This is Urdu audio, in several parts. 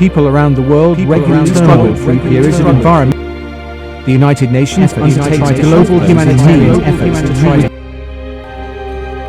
People around the world regularly struggle through periods of environment. The United Nations undertakes global humanitarian efforts to try to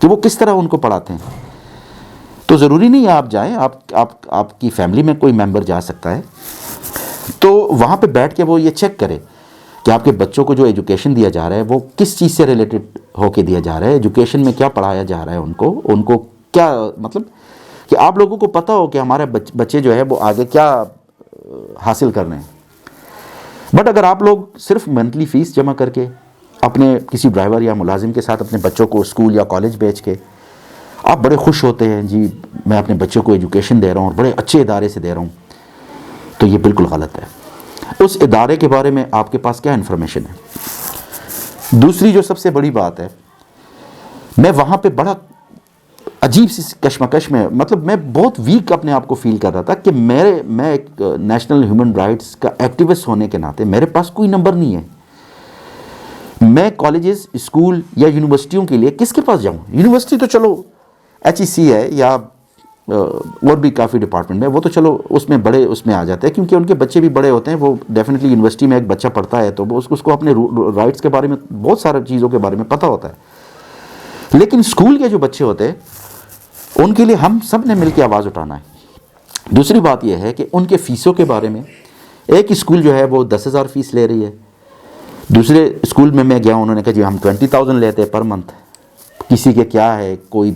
کہ وہ کس طرح ان کو پڑھاتے ہیں. تو ضروری نہیں ہے آپ جائیں, آپ کی فیملی میں کوئی ممبر جا سکتا ہے, تو وہاں پہ بیٹھ کے وہ یہ چیک کرے کہ آپ کے بچوں کو جو ایجوکیشن دیا جا رہا ہے وہ کس چیز سے ریلیٹڈ ہو کے دیا جا رہا ہے, ایجوکیشن میں کیا پڑھایا جا رہا ہے ان کو کیا, مطلب کہ آپ لوگوں کو پتہ ہو کہ ہمارے بچے جو ہے وہ آگے کیا حاصل کر رہے ہیں. بٹ اگر آپ لوگ صرف منتھلی فیس جمع کر کے اپنے کسی ڈرائیور یا ملازم کے ساتھ اپنے بچوں کو اسکول یا کالج بھیج کے آپ بڑے خوش ہوتے ہیں, جی میں اپنے بچوں کو ایجوکیشن دے رہا ہوں اور بڑے اچھے ادارے سے دے رہا ہوں, تو یہ بالکل غلط ہے. اس ادارے کے بارے میں آپ کے پاس کیا انفارمیشن ہے؟ دوسری جو سب سے بڑی بات ہے, میں وہاں پہ بڑا عجیب سی کشمکش میں, مطلب میں بہت ویک اپنے آپ کو فیل کر رہا تھا کہ میں ایک نیشنل ہیومن رائٹس کا ایکٹیوسٹ ہونے کے ناطے میرے پاس کوئی نمبر نہیں ہے. میں کالجز, اسکول یا یونیورسٹیوں کے لیے کس کے پاس جاؤں؟ یونیورسٹی تو چلو HEC ہے یا اور بھی کافی ڈپارٹمنٹ میں, وہ تو چلو اس میں بڑے اس میں آ جاتے ہیں کیونکہ ان کے بچے بھی بڑے ہوتے ہیں. وہ ڈیفینیٹلی یونیورسٹی میں ایک بچہ پڑھتا ہے تو وہ اس کو اپنے رائٹس کے بارے میں بہت سارے چیزوں کے بارے میں پتہ ہوتا ہے. لیکن اسکول کے جو بچے ہوتے ہیں ان کے لیے ہم سب نے مل کے آواز اٹھانا ہے. دوسری بات یہ ہے کہ ان کے فیسوں کے بارے میں, ایک اسکول جو ہے وہ 10,000 فیس لے رہی ہے, دوسرے اسکول میں گیا ہوں, انہوں نے کہا جی ہم 20,000 لیتے ہیں پر منتھ. کسی کے کیا ہے, کوئی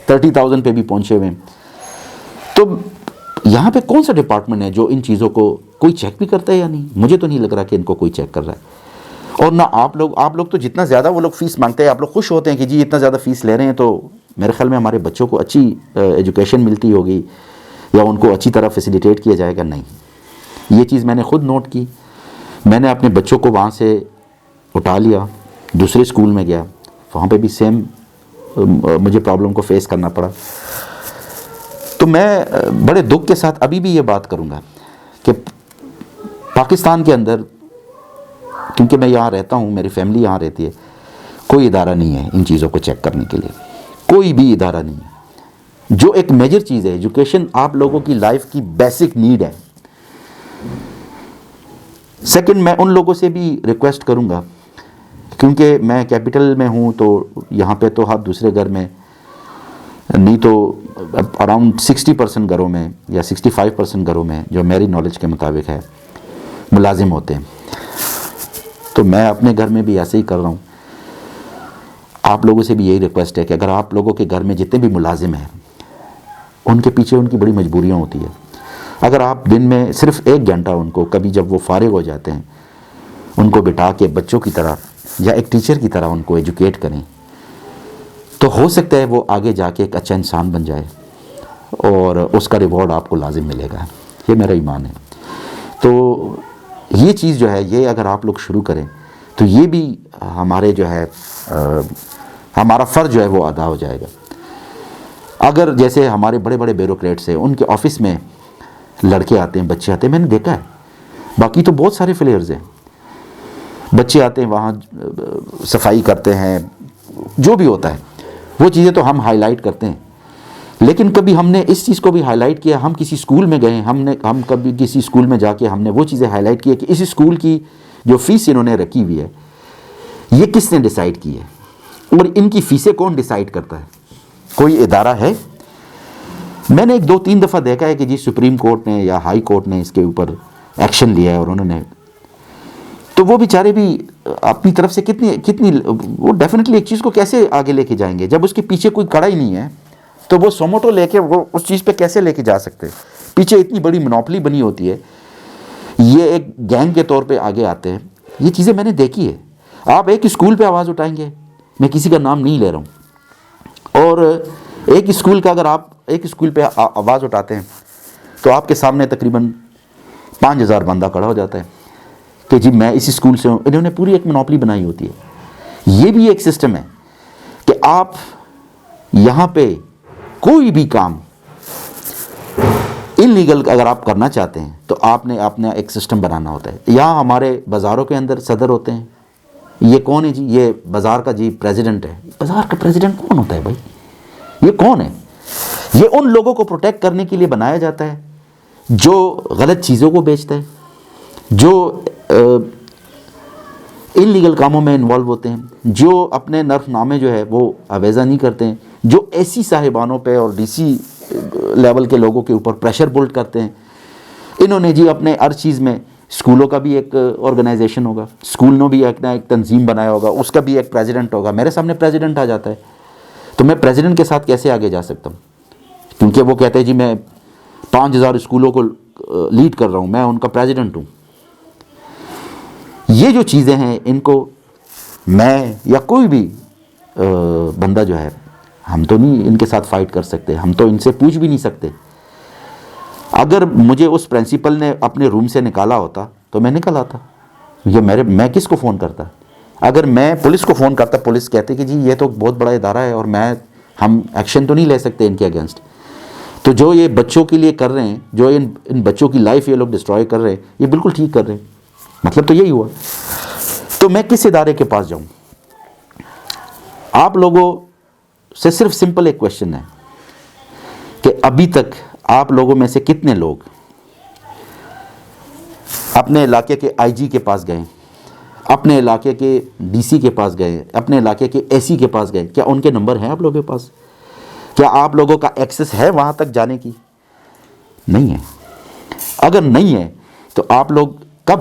30,000 پہ بھی پہنچے ہوئے ہیں. تو یہاں پہ کون سا ڈپارٹمنٹ ہے جو ان چیزوں کو کوئی چیک بھی کرتا ہے یا نہیں؟ مجھے تو نہیں لگ رہا کہ ان کو کوئی چیک کر رہا ہے. اور نہ آپ لوگ تو جتنا زیادہ وہ لوگ فیس مانگتے ہیں آپ لوگ خوش ہوتے ہیں کہ جی اتنا زیادہ فیس لے رہے ہیں, تو میرے خیال میں ہمارے بچوں کو اچھی ایجوکیشن ملتی ہوگی یا ان کو اچھی طرح فیسیلیٹیٹ کیا جائے گا. نہیں, یہ چیز میں نے خود نوٹ کی. میں نے اپنے بچوں کو وہاں سے اٹھا لیا, دوسرے اسکول میں گیا, وہاں پہ بھی سیم مجھے پرابلم کو فیس کرنا پڑا. تو میں بڑے دکھ کے ساتھ ابھی بھی یہ بات کروں گا کہ پاکستان کے اندر, کیونکہ میں یہاں رہتا ہوں, میری فیملی یہاں رہتی ہے, کوئی ادارہ نہیں ہے ان چیزوں کو چیک کرنے کے لیے, کوئی بھی ادارہ نہیں ہے. جو ایک میجر چیز ہے, ایجوکیشن آپ لوگوں کی لائف کی بیسک نیڈ ہے. سیکنڈ, میں ان لوگوں سے بھی ریکویسٹ کروں گا, کیونکہ میں کیپٹل میں ہوں تو یہاں پہ تو آپ دوسرے گھر میں نہیں تو اراؤنڈ 60% گھروں میں یا 65% گھروں میں جو میری نالج کے مطابق ہے ملازم ہوتے ہیں. تو میں اپنے گھر میں بھی ایسے ہی کر رہا ہوں. آپ لوگوں سے بھی یہی ریکویسٹ ہے کہ اگر آپ لوگوں کے گھر میں جتنے بھی ملازم ہیں ان کے پیچھے ان کی بڑی مجبوریاں ہوتی ہے. اگر آپ دن میں صرف 1 گھنٹہ ان کو, کبھی جب وہ فارغ ہو جاتے ہیں, ان کو بٹھا کے بچوں کی طرح یا ایک ٹیچر کی طرح ان کو ایجوکیٹ کریں, تو ہو سکتا ہے وہ آگے جا کے ایک اچھا انسان بن جائے اور اس کا ریوارڈ آپ کو لازم ملے گا. یہ میرا ایمان ہے. تو یہ چیز جو ہے, یہ اگر آپ لوگ شروع کریں تو یہ بھی ہمارے جو ہے ہمارا فرض جو ہے وہ ادا ہو جائے گا. اگر جیسے ہمارے بڑے بڑے بیوروکریٹس ہیں, ان کے آفس میں لڑکے آتے ہیں, بچے آتے ہیں, میں نے دیکھا ہے, باقی تو بہت سارے فلیئرز ہیں, بچے آتے ہیں وہاں صفائی کرتے ہیں, جو بھی ہوتا ہے وہ چیزیں تو ہم ہائی لائٹ کرتے ہیں. لیکن کبھی ہم نے اس چیز کو بھی ہائی لائٹ کیا, ہم کسی اسکول میں گئے, ہم کبھی کسی اسکول میں جا کے ہم نے وہ چیزیں ہائی لائٹ کی کہ اس اسکول کی جو فیس انہوں نے رکھی ہوئی ہے یہ کس نے ڈیسائیڈ کی ہے, اور ان کی فیسیں کون ڈیسائیڈ کرتا ہے؟ کوئی ادارہ ہے؟ میں نے 2-3 دفعہ دیکھا ہے کہ جی سپریم کورٹ نے یا ہائی کورٹ نے اس کے اوپر ایکشن لیا ہے, اور انہوں نے, تو وہ بیچارے بھی اپنی طرف سے کتنی وہ ڈیفینیٹلی ایک چیز کو کیسے آگے لے کے جائیں گے جب اس کے پیچھے کوئی کڑا ہی نہیں ہے, تو وہ سوموٹو لے کے وہ اس چیز پہ کیسے لے کے جا سکتے؟ پیچھے اتنی بڑی منوپلی بنی ہوتی ہے, یہ ایک گینگ کے طور پہ آگے آتے ہیں. یہ چیزیں میں نے دیکھی ہے. آپ ایک اسکول پہ آواز اٹھائیں گے, میں کسی کا نام نہیں لے رہا ہوں, اور ایک اسکول کا اگر آپ ایک اسکول پہ آواز اٹھاتے ہیں تو آپ کے سامنے تقریباً 5,000 بندہ کھڑا ہو جاتا ہے کہ جی میں اس اسکول سے ہوں. انہوں نے پوری ایک منوپلی بنائی ہوتی ہے. یہ بھی ایک سسٹم ہے کہ آپ یہاں پہ کوئی بھی کام انلیگل اگر آپ کرنا چاہتے ہیں تو آپ نے اپنا ایک سسٹم بنانا ہوتا ہے. یہاں ہمارے بازاروں کے اندر صدر ہوتے ہیں, یہ کون ہے جی؟ یہ بازار کا جی پریزیڈنٹ ہے. بازار کا پریزیڈنٹ کون ہوتا ہے بھائی؟ یہ کون ہے؟ یہ ان لوگوں کو پروٹیکٹ کرنے کے لیے بنایا جاتا ہے جو غلط چیزوں کو بیچتا ہے, جو ان لیگل کاموں میں انوالو ہوتے ہیں، جو اپنے نرخ نامے جو ہے وہ اویزہ نہیں کرتے ہیں، جو ایسی صاحبانوں پہ اور ڈی سی لیول کے لوگوں کے اوپر پریشر بلڈ کرتے ہیں۔ انہوں نے جی اپنے ہر چیز میں، اسکولوں کا بھی ایک آرگنائزیشن ہوگا، اسکول نے بھی ایک تنظیم بنایا ہوگا، اس کا بھی ایک پریزیڈنٹ ہوگا۔ میرے سامنے پریزیڈنٹ آ جاتا ہے تو میں پریزیڈنٹ کے ساتھ کیسے آگے جا سکتا ہوں؟ کیونکہ وہ کہتے ہیں جی میں 5000 اسکولوں کو لیڈ کر رہا ہوں، میں ان کا پریزیڈنٹ ہوں۔ یہ جو چیزیں ہیں ان کو میں یا کوئی بھی بندہ جو ہے، ہم تو نہیں ان کے ساتھ فائٹ کر سکتے، ہم تو ان سے پوچھ بھی نہیں سکتے۔ اگر مجھے اس پرنسپل نے اپنے روم سے نکالا ہوتا تو میں نکل آتا، میں کس کو فون کرتا؟ اگر میں پولیس کو فون کرتا، پولیس کہتے کہ جی یہ تو بہت بڑا ادارہ ہے اور ہم ایکشن تو نہیں لے سکتے ان کے اگینسٹ۔ تو جو یہ بچوں کے لیے کر رہے ہیں، جو ان بچوں کی لائف یہ لوگ ڈسٹروائے کر رہے ہیں، یہ بالکل ٹھیک کر رہے ہیں۔ مطلب تو یہی ہوا۔ تو میں کس ادارے کے پاس جاؤں؟ آپ لوگوں سے صرف سمپل ایک کویشچن ہے کہ ابھی تک آپ لوگوں میں سے کتنے لوگ اپنے علاقے کے آئی جی کے پاس گئے، اپنے علاقے کے ڈی سی کے پاس گئے، اپنے علاقے کے اے سی کے پاس گئے؟ کیا ان کے نمبر ہیں آپ لوگوں کے پاس؟ کیا آپ لوگوں کا ایکسس ہے وہاں تک جانے کی؟ نہیں ہے۔ اگر نہیں ہے تو آپ لوگ کب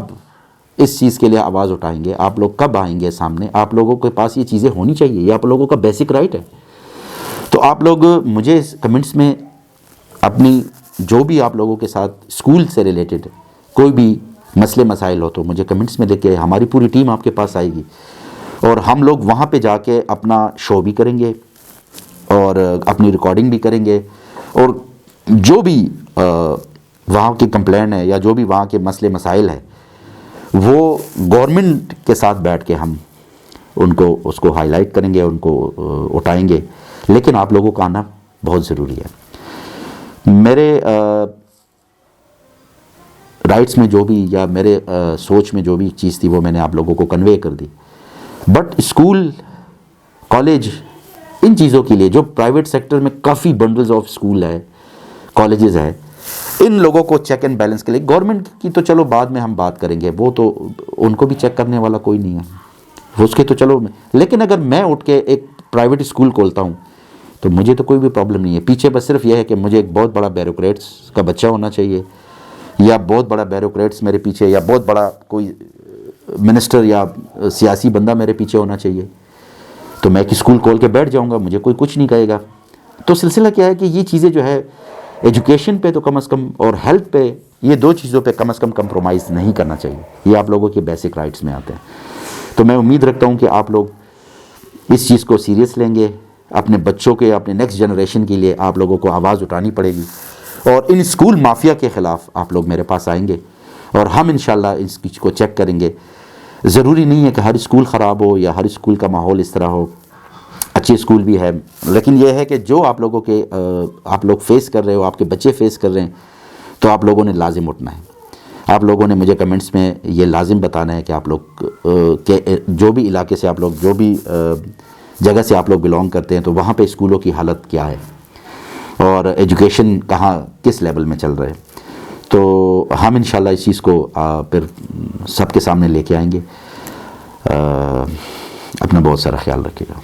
اس چیز کے لیے آواز اٹھائیں گے؟ آپ لوگ کب آئیں گے سامنے؟ آپ لوگوں کے پاس یہ چیزیں ہونی چاہیے، یہ آپ لوگوں کا بیسک رائٹ ہے۔ تو آپ لوگ مجھے کمنٹس میں اپنی جو بھی آپ لوگوں کے ساتھ اسکول سے ریلیٹڈ کوئی بھی مسئلے مسائل ہو تو مجھے کمنٹس میں لکھ کے، ہماری پوری ٹیم آپ کے پاس آئے گی اور ہم لوگ وہاں پہ جا کے اپنا شو بھی کریں گے اور اپنی ریکارڈنگ بھی کریں گے، اور جو بھی وہاں کی کمپلین ہے یا جو بھی وہاں کے مسئلے مسائل ہے وہ گورنمنٹ کے ساتھ بیٹھ کے ہم اس کو ہائی لائٹ کریں گے، ان کو اٹھائیں گے۔ لیکن آپ لوگوں کا آنا بہت ضروری ہے۔ میرے رائٹس میں جو بھی یا میرے سوچ میں جو بھی چیز تھی وہ میں نے آپ لوگوں کو کنوے کر دی۔ بٹ اسکول، کالج، ان چیزوں کے لیے جو پرائیویٹ سیکٹر میں کافی بنڈلز آف اسکول ہے، کالجز ہے، ان لوگوں کو چیک اینڈ بیلنس کے لیے گورنمنٹ کی تو چلو بعد میں ہم بات کریں گے، وہ تو ان کو بھی چیک کرنے والا کوئی نہیں ہے، اس کے تو چلو۔ لیکن اگر میں اٹھ کے ایک پرائیویٹ اسکول کھولتا ہوں تو مجھے تو کوئی بھی پرابلم نہیں ہے۔ پیچھے بس صرف یہ ہے کہ مجھے ایک بہت بڑا بیوروکریٹس کا بچہ ہونا چاہیے، یا بہت بڑا بیوروکریٹس میرے پیچھے، یا بہت بڑا کوئی منسٹر یا سیاسی بندہ میرے پیچھے ہونا چاہیے، تو میں ایک اسکول کھول کے بیٹھ جاؤں گا، مجھے کوئی کچھ نہیں کہے گا۔ تو سلسلہ کیا ہے کہ یہ چیزیں جو ہے ایجوکیشن پہ تو کم از کم اور ہیلتھ پہ، یہ دو چیزوں پہ کم از کم کمپرومائز نہیں کرنا چاہیے۔ یہ آپ لوگوں کے بیسک رائٹس میں آتے ہیں۔ تو میں امید رکھتا ہوں کہ آپ لوگ اس چیز کو سیریس لیں گے، اپنے بچوں کے، اپنے نیکسٹ جنریشن کے لیے آپ لوگوں کو آواز اٹھانی پڑے گی، اور ان اسکول مافیا کے خلاف آپ لوگ میرے پاس آئیں گے اور ہم انشاءاللہ اس چیز کو چیک کریں گے۔ ضروری نہیں ہے کہ ہر اسکول خراب ہو یا ہر اسکول کا ماحول اس طرح ہو، اچھے اسکول بھی ہے، لیکن یہ ہے کہ جو آپ لوگوں کے آپ لوگ فیس کر رہے ہو، آپ کے بچے فیس کر رہے ہیں، تو آپ لوگوں نے لازم اٹھنا ہے۔ آپ لوگوں نے مجھے کمنٹس میں یہ لازم بتانا ہے کہ آپ لوگ کہ جو بھی علاقے سے آپ لوگ، جو بھی جگہ سے آپ لوگ بلونگ کرتے ہیں، تو وہاں پہ اسکولوں کی حالت کیا ہے اور ایجوکیشن کہاں کس لیول میں چل رہا ہے۔ تو ہم انشاءاللہ اس چیز کو پھر سب کے سامنے لے کے آئیں گے۔ اپنا بہت سارا خیال رکھیے گا۔